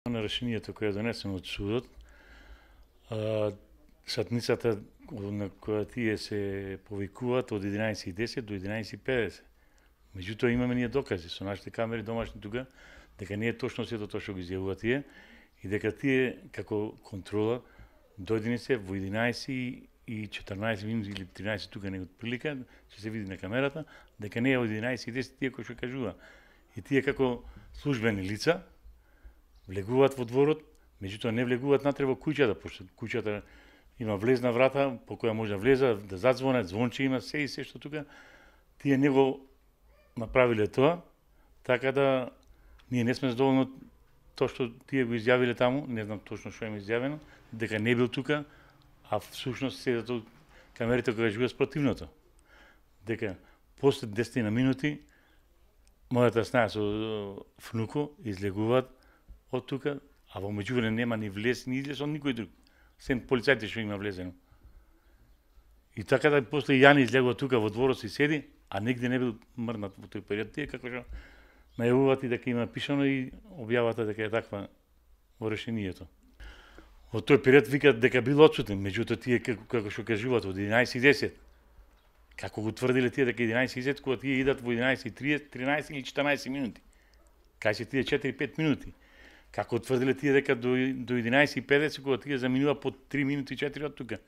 На решението кое е донесено од судот, сатницата на која тие се повикуваат од 11:10 до 11:50. Меѓутоа имаме ние докази со нашите камери домашни тука дека не е точно сето тоа што го изјавуваат тие и дека тие како контрола дојдени се во 11:14 минути или 13 тука негде прилика, ќе се види на камерата дека не е од 11:10 тие кои што кажува. И тие како службени лица влегуваат во дворот, меѓутоа не влегуваат натре во куќата, пошто куќата има влезна врата по која може да влезат, да задзвонат, звонче има, се и се што тука. Тие не го направиле тоа, така да ние не сме задоволни тоа што тие го изјавиле таму, не знам точно што им изјавено, дека не бил тука, а всушност седат камерите кои кажуваат спротивното. Дека после 10 на минути мојата снаја со внуко излегуваат од тука, а во меѓувреме нема ни влез, ни излез од никој друг. Сем полицајите што има влезено. И така да после Јани излегува тука во дворот си седи, а негде не бил мрнат во тој период. Тие како што најавуваат и дека има пишано и објавата дека е таква во решението. Во тој период викаат дека бил отсутен, меѓутоа тие како што кажуваат од 11:10. Како го тврдиле тие дека 11:10 кога тие идат во 11:30, 13 или 14 минути. Кај се тие 4-5 минути. Како тврдиле тие дека до 11:50 кога тие заминува по 3 минути 4 од тука.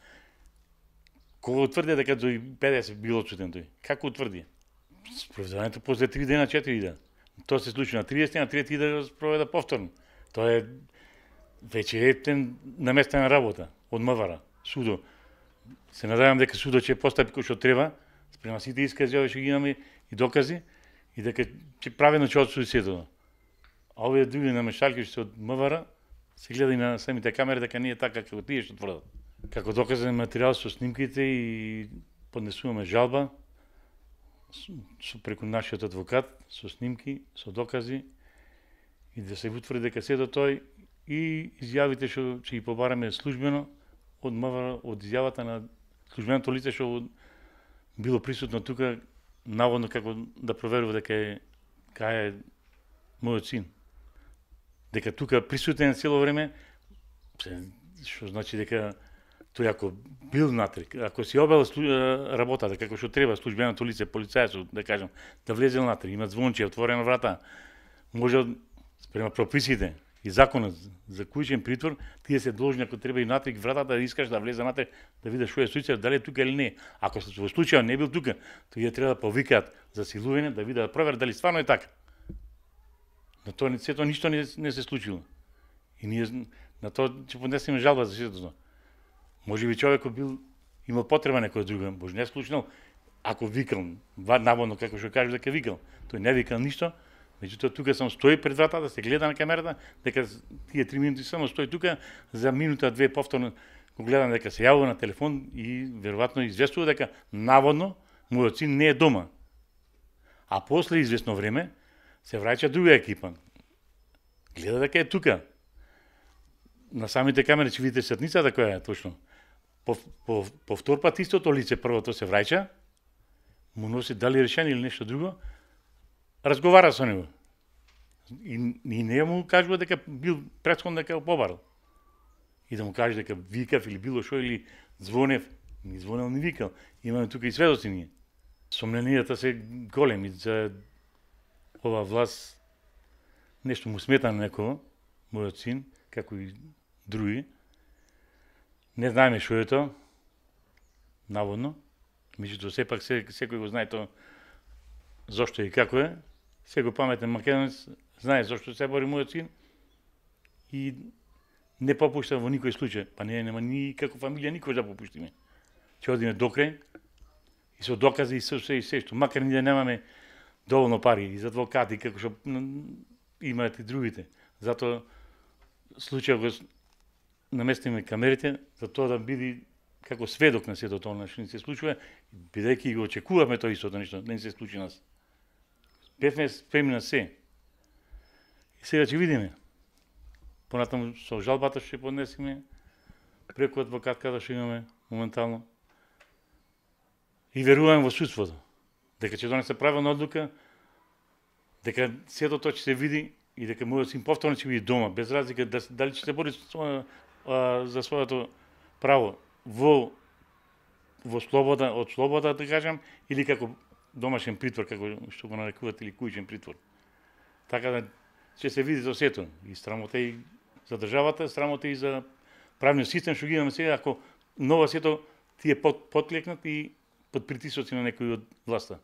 Кога тврди дека до 50 бил отсутен тој? Како утврди? Спроведувањето после 3 дена, 4 дена. Тоа се случи на 30 на 3 да го спроведа повторно. Тоа е веќе ептен наместена работа од МВР, судо. Се надевам дека судот ќе постапи кој што треба, спрема сите искази овие што ги имаме и докази, и дека ќе правилно ќе отсуди сето. А овие други намешалки што се од МВР се гледа и на самите камери дека не е така како тие што тврдат. Како доказен материјал со снимките и поднесуваме жалба со преку нашиот адвокат со снимки, со докази и да се утврди дека сето тој и изјавите што ќе ги побараме службено од МВР, од изјавата на службеното лице што било присутно тука, наводно како да проверува дека е кај е мојот син. Дека тука присутен цело време, што значи дека тој ако бил натре, ако си обел работата како што треба службеното лице, полицајецот, да кажам, да влезе натре, има звонче, отворена врата, може спрема прописите и законот за куќен притвор, тие се должни ако треба и натре вратата да искаш да влезе натре, да видиш што е случај, дали е тука или не. Ако во случај не бил тука, тој треба да повикаат за силување, да видат да проверат дали стварно е така. На тоа сето ништо не се случило. И ние на тоа ќе поднесеме жалба за сето тоа. Може би човекот бил имал потреба некоја друга, може не случно, ако викал, наводно како што кажа дека викал, тој не викал ништо, меѓутоа тука само стои пред вратата, да се гледа на камерата, дека тие 3 минути само стои тука, за минута две повторно го гледам дека се јавува на телефон и веројатно известува дека наводно мојот син не е дома. А после известно време се враќа друга екипа. Гледа дека е тука. На самите камери ќе видите сатницата која е точно. По втор пат истото лице првото се враќа, му носи дали решение или нешто друго, разговара со него. И не му кажува дека бил претходно дека го побарал. И да му каже дека викав или било шо или звонев, ни звонел ни викал. Имаме тука и сведоци ние. Сомненијата се големи за ова власт, нешто му смета на некој, мојот син, како и други. Не знаеме што е тоа, наводно. Меѓутоа сепак секој го знае тоа зошто и како е. Секој паметен македонец знае зошто се бори мојот син и не попушта во никој случај. Па нема ни како фамилија никој да попуштиме. Ќе одиме до крај и со докази и се што макар ни да немаме доволно пари и за адвокати како што имаат и другите. Затоа случајот го наместиме камерите за тоа да биде како сведок на сето тоа што ни се случува, бидејќи го очекуваме тоа истото нешто, да ни се случи нас. Бевме спремни на се. И сега ќе видиме. Понатаму со жалбата што ќе поднесеме преку адвокат каде што имаме моментално. И веруваме во судството дека ќе донесе правилна одлука, дека сето тоа ќе се види и дека мојот син повторно ќе биде дома, без разлика дали ќе се бори за своето право во слобода, од слобода да кажам, или како домашен притвор, како што го нарекуваат, или куќен притвор. Така да ќе се види за сето, и срамота и за државата, срамота и за правниот систем што ги имаме сега, ако нова сето тие подклекнат и под притисоци на некои од власта.